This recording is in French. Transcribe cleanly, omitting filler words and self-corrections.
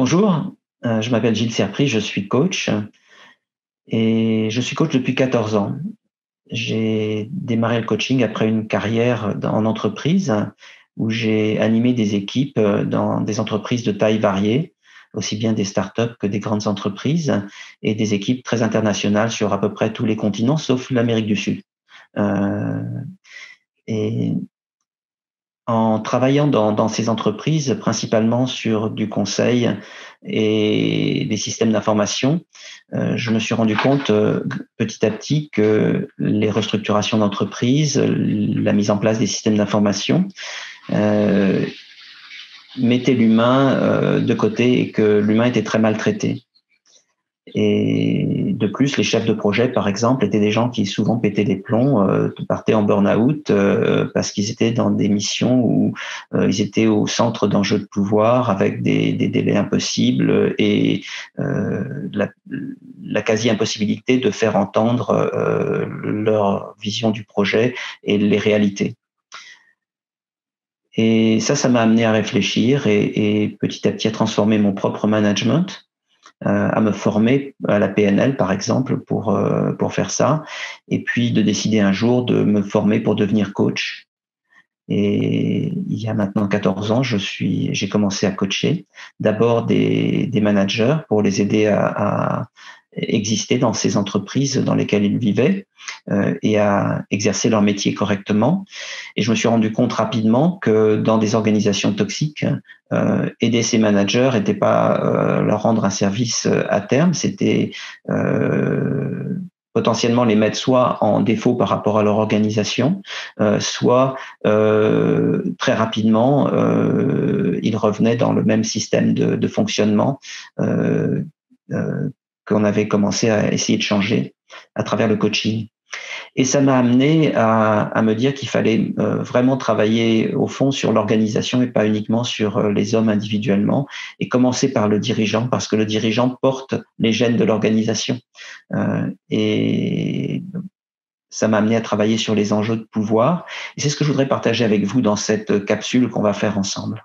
Bonjour, je m'appelle Gilles Serpry, je suis coach et je suis coach depuis 14 ans. J'ai démarré le coaching après une carrière en entreprise où j'ai animé des équipes dans des entreprises de taille variée, aussi bien des startups que des grandes entreprises et des équipes très internationales sur à peu près tous les continents sauf l'Amérique du Sud. Euh, et En travaillant dans ces entreprises, principalement sur du conseil et des systèmes d'information, je me suis rendu compte petit à petit que les restructurations d'entreprise, la mise en place des systèmes d'information, euh, mettaient l'humain de côté et que l'humain était très maltraité. Et de plus, les chefs de projet, par exemple, étaient des gens qui souvent pétaient les plombs, partaient en burn-out parce qu'ils étaient dans des missions où ils étaient au centre d'enjeux de pouvoir avec des délais impossibles et la quasi-impossibilité de faire entendre leur vision du projet et les réalités. Et ça m'a amené à réfléchir et petit à petit à transformer mon propre management, à me former à la PNL, par exemple, pour faire ça, et puis de décider un jour de me former pour devenir coach. Et il y a maintenant 14 ans, j'ai commencé à coacher d'abord des managers pour les aider à exister dans ces entreprises dans lesquelles ils vivaient et à exercer leur métier correctement. Et je me suis rendu compte rapidement que dans des organisations toxiques, aider ces managers n'était pas leur rendre un service à terme, c'était potentiellement les mettre soit en défaut par rapport à leur organisation, soit très rapidement, ils revenaient dans le même système de fonctionnement euh, euh, qu'on avait commencé à essayer de changer à travers le coaching. Et ça m'a amené à me dire qu'il fallait vraiment travailler au fond sur l'organisation et pas uniquement sur les hommes individuellement, et commencer par le dirigeant, parce que le dirigeant porte les gènes de l'organisation. Et ça m'a amené à travailler sur les enjeux de pouvoir. Et c'est ce que je voudrais partager avec vous dans cette capsule qu'on va faire ensemble.